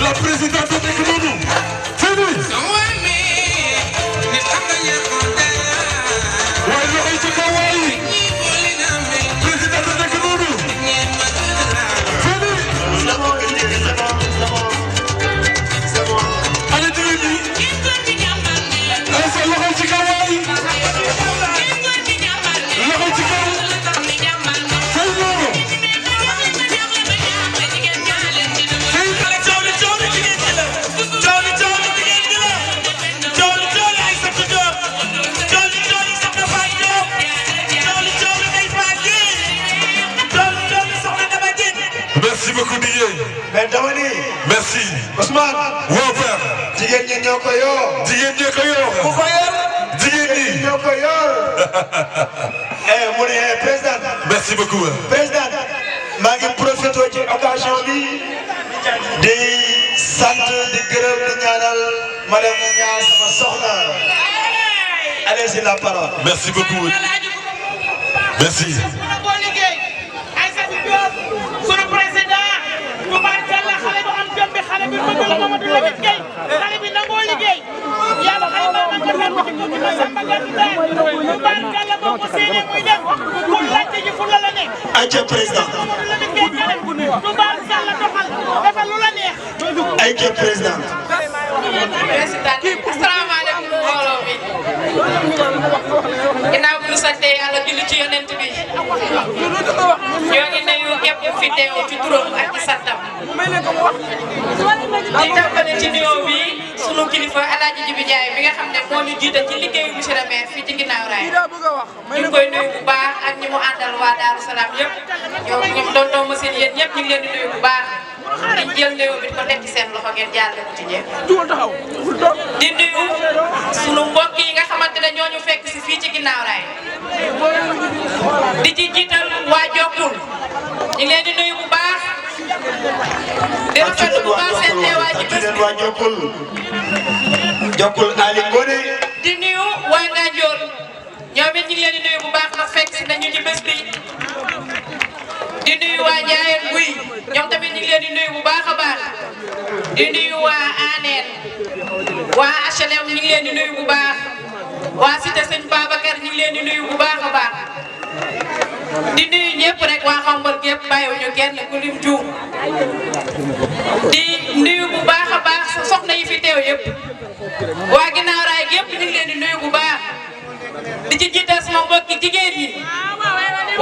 la présidente nekk noonu fini waaye loxo ci kaw waay présidente nekk noonu fini ana jigéen ñi ay sa loxo ci kaw waay loxo ci kaw fay loolu merci beaucoup Didier. mais dama ni. merci. Ousmane. woo père. jigéen ñi ñoo ko yor. jigéen ñee ko yor. ku ko yor. jigéen ñi ñoo ko yor. mu ne président. merci beaucoup. président. maa ngi profité ci occasion bi. di sant di gërëm di ñaanal madame Niang sama soxna. allez-y la parole. merci beaucoup. merci. sunu président tubaarkalla xale bu am jom bi xale bi bëgg la Mamadou Lamine Gueye xale bi nangoo liggéey yàlla xale ba man ko ko ci ma samba gàtt daal tubaarkalla boo ko séenee muy dem ku laajte ji fu la la nekk ayca président. Mamadou Lamine Gueye kanam tubaarkalla doxal defal lu la neex ayca président. président asalaamaaleykum mbooloo mi ginnaaw bu ñu sante yàlla julli ci yonent bi ñoo ngi nuyu képp ku fi teew ci turam ak ci santam di tàmbale ci nuyoo bi sunu kilifa Alaaji Jibi Njaay bi nga xam ne moo ñu jiite ci liggéeyu monsieur le maire fii ci ginnaaw raay ñu ngi koy nuyu bu baax ak ñi mu àndal waa Daaru Salaam yëpp ñoom tonton Massine yéen ñëpp ñu ngi leen di nuyu bu baax di jël nuyoo bi ko teg ci seen loxo ngeen jàllale ko ci ñëpp di nuyu sunu mbokk yi nga xamante ne ñoo ñu fekk si fii ci ginnaaw raay di ci jiital waa Jokkul ñu ngi leen di nuyu bu baax di rafetlu bu baax seen teewaay ci bés bi waa Jokkul. Jokkul Ali Ngone. di nuyu waa Nganjoor ñoom it ñu ngi leen di nuyu bu baax ndax fekk si nañu ci bés bi di nuyu waa Njaayeen Guy ñoom tamit ñu ngi leen di nuyu bu baax a baax di nuyu waa Aneen waa HLM ñu ngi leen di nuyu bu baax waa Cité Sëñ Babacar ñu ngi leen di nuyu bu baax a baax di nuyu ñëpp rek waa Xombol gépp bàyyiwuñu kenn ku lim juum di nuyu bu baax a baax soxna yi fi teew yëpp waa ginnaaw raay gépp ñu ngi leen di nuyu bu baax di ci jiital sama mbokki jigéen ñi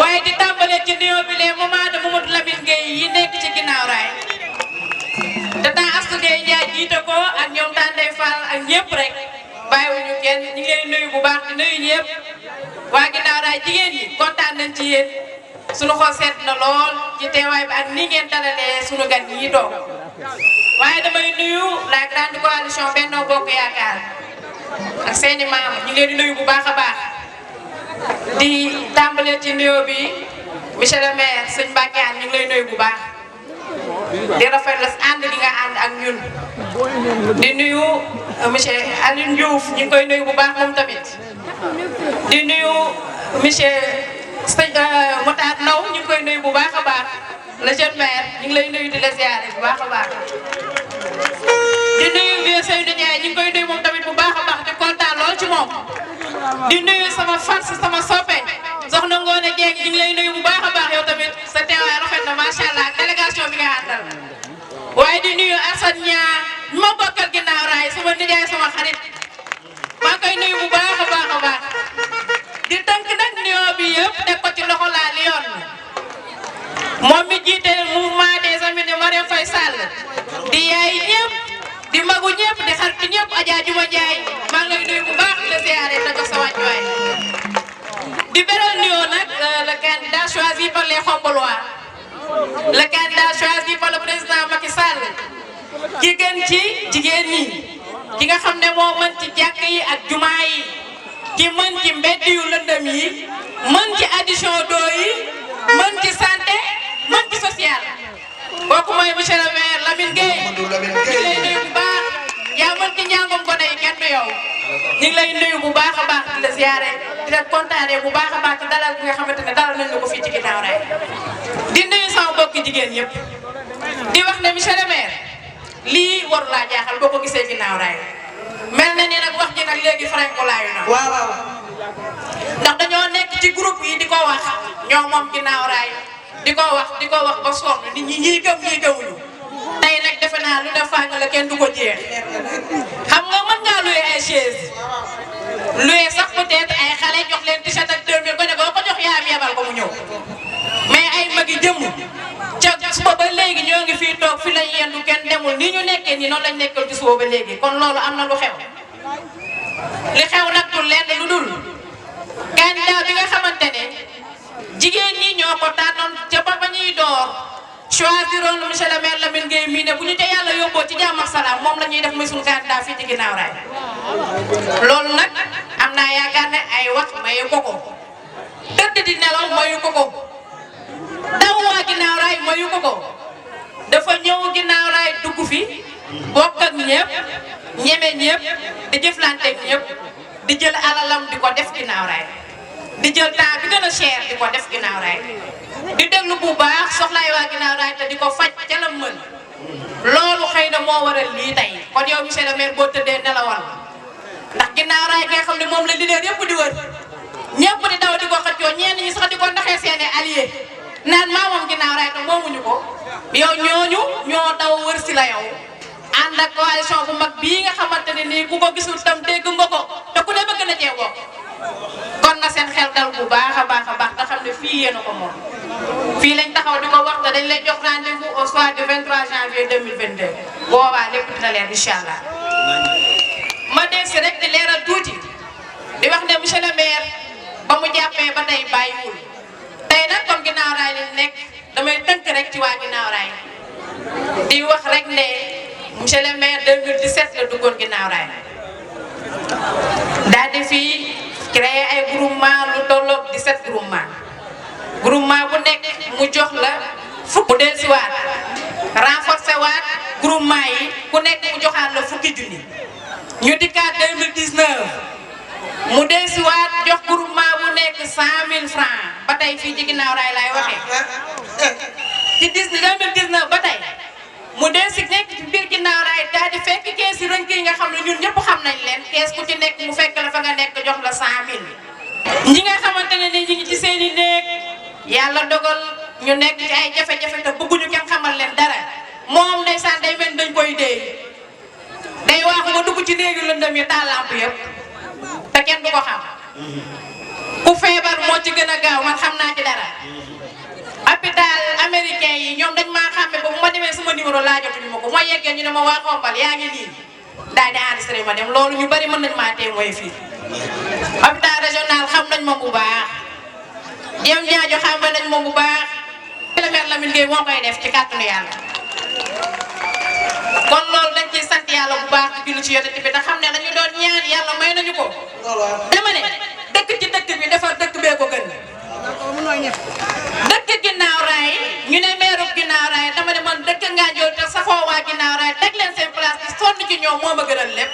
waaye di tàmbalee ci nuyoo bi les moments de Mamadou Lamine Gueye yi nekk ci ginnaaw raay te temps Astou Gueye Ndiaye jiite ko ak ñoom Tandey Fall ak ñëpp rek bàyyiwuñu kenn ñu ngi leen di nuyu bu baax di nuyu ñëpp waa ginnaaw raay jigéen ñi kontaan nañ ci yéen sunu xol seet na lool ci teewaay bi ak ni ngeen dalalee sunu gan yi toog waaye damay nuyu la grande coalition Benno Bokk Yaakaar ak seeni maam ñu ngi leen di nuyu bu baax a baax di tàmbalee ci nuyoo bi monsieur le maire sëñ Mbacke ñu ngi lay nuyu bu baax di rafetlu ànd gi nga ànd ak ñun di nuyu monsieur Alioune Diouf ñu ngi koy nuyu bu baax moom tamit di nuyu monsieur Motaat Ndaw ñu ngi koy nuyu bu baax a baax le jeune maire ñu ngi lay nuyu di la ziare bu baax a baax di nuyu vieux Seydou Ndiaye ñu ngi koy nuyu moom tamit bu baax a baax di kontaan lool ci moom di nuyu sama fans sama soppe soxna Ngoone Dieng ñu ngi lay nuyu bu baax a baax yow tamit sa teewaay rafet na macha allah délégation bi nga àndal waaye di nuyu Assane Niang ma bokkal ginnaaw raay sama nijaay sama xarit maa ngi koy nuyu bu baax a baax a baax di tënk nag nuyoo bi yëpp teg ko ci loxo laa Lyon moom mi jiite mouvement des amis de Marième Faye Sall di yaay ñëpp di magu ñëpp di xaritu ñëpp Adja Juma Ndiaye maa ngi lay nuyu bu baax di la ziare la jox sa wàccuwaay di beral nuyoo nag le candidat choisi par les Xombolois le candidat choisi par le président Macky Sall ki gën ci jigéen ñi ki nga xam ne moo mën ci jàkk yi ak jumaa yi ki mën ci mbedd yu lëndëm yi mën ci addition d'eau yi mën ci santé mën ci social kooku mooy monsieur le maire Lamine Gueye ñu ngi lay nuyu bu baax yaa mën ci njàngum gone yi kenn du yow ñu ngi lay nuyu bu baax a baax di la ziare di la kontaanee bu baax a baax ci dalal bi nga xamante ne dalal nañ la ko fii ci ginnaaw raay di nuyu sama mbokki jigéen yëpp di wax ne monsieur le maire lii ngor laa jaaxal boo ko gisee ginnaaw raay mel na ni nag wax ji nag léegi franco laayu na waaw ndax dañoo nekk ci groupe yi di ko wax ñoo moom ginnaaw raay di ko wax ba sonn nit ñi ñii gëm ñii gëmuñu tey nag defe naa lu def fàng la kenn du ko jeex xam nga mën ngaa loué ay chaise loué sax peut-être ay xale jox leen t-shirt ak 2000 ko ne ko jox yaayam yebal ko mu ñëw mais ay magi jëmm ca suba ba léegi ñoo ngi fii toog fi lañ yendu kenn demul ni ñu nekkee nii noonu lañ nekkal ci suba ba léegi kon loolu am na lu xew li xew nag du lenn lu dul candidat bi nga xamante ne jigéen ñi ñoo ko tànnoon ca ba ñuy door choisiroon monsieur le maire Lamine Gueye mii ne bu ñu ca yàlla yóbboo ci jàmm ak salaam moom la ñuy def muy suñu candidat fii ci ginnaaw raay loolu nag am naa yaakaar ne ay wax mayu ko ko tëdd di nelaw mayu ko ko daw waa ginnaaw raay mayu ko ko dafa ñëw ginnaaw raay dugg fi bokk ak ñëpp ñeme ñëpp di jëflante ak ñëpp di jël alalam di ko def ginnaaw raay di jël temps bi gën a cher di ko def ginnaaw raay di déglu bu baax soxlaay waa ginnaaw raay te di ko faj ca la mën loolu xëy na moo waral lii tey kon yow monsieur le maire boo tëddee nelawal ndax ginnaaw raay nga xam ne moom la leader yëpp di wër ñëpp di daw di ko xëccoo ñenn ñi sax di ko ndaxee seeni allié naan maa moom ginnaaw raay te moomuñu ko yow ñooñu ñoo daw wër si la yow ànd ak coalition bu mag bii nga xamante ne nii ku ko gisul tam dégg nga ko te ku ne bëgg na cee bokk kon na seen xel dal bu baax a baax te xam ne fii yéen a ko moom fii lañ taxaw di ko wax te dañ lay jox rendez-vous au soir du 23 janvier 2022 boobaa lépp dina leer incha allah ma dégg si rek di leeral tuuti di wax ne monsieur le maire ba mu jàppee ba tey bàyyiwul tey nag comme ginnaaw raay lañ nekk damay tënk rek ci waa ginnaaw raay di wax rek ne monsieur le maire 2017 la duggoon ginnaaw raay daal di fi créé ay groupement lu tolloog 17 groupement bu nekk mu jox la fukk mu dellusiwaat renforcé waat groupement yi ku nekk mu joxaat la fukki junni ñu dikkaat 2019 mu dellusiwaat jox groupement bu nekk 100 000 francs ba tey fii ci ginnaaw raay laay waxee ci 2019 ba tey mu dellusi nekk ci biir ginnaaw raay daal di fekk kees yi rënk yi nga xam ne ñun ñëpp xam nañ leen kees ku ci nekk mu fekk la fa nga nekk jox la 100 000 ñi nga xamante ne ni ñi ngi ci seen i néeg yàlla dogal ñu nekk ci ay jafe-jafe te bëgguñu kenn xamal leen dara moom ndeysaan day mel dañ koy dee day waaxu ba dugg ci néegi lëndëm yi taal lamp yëpp te kenn du ko xam ku feebar moo ci gën a gaaw man xam naa ci dara hôpital américain yi ñoom dañ maa xàmme ba bu ma demee sama numéro laajatuñu ma ko ma yeggee ñu ne ma waa Xombal yaa ngi nii daal di enregistré ma dem loolu ñu bari mën nañ maa témoin fii hôpital régional xam nañ ma bu baax jëm ñaajo xam nañ ma bu baax le maire Lamine Gueye moo koy def ci kàttanu yàlla kon loolu dañ ciy sant yàlla bu baax di julli ci yonent bi te xam ne dañu doon ñaan yàlla may nañu ko dama ne dëkk ci dëkk bi defar dëkk bee ko gën dëkk ginnaaw raay ñu ne meeru ginnaaw raay dama ne man dëkk Ngandiol te safoo waa ginnaaw raay teg leen seen place di sonn ci ñoom moo ma gënal lépp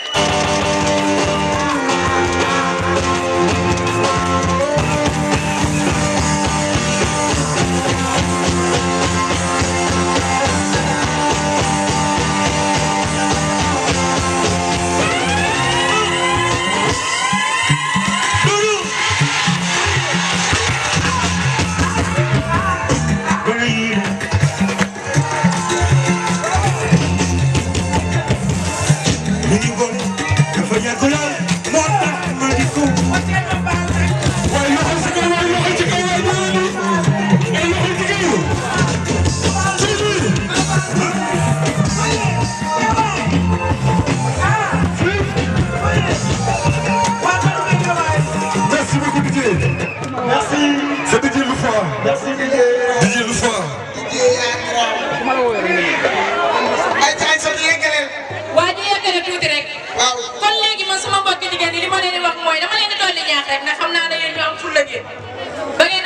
rek na xam naa ne yéen ñu am fulla gi ba ngeen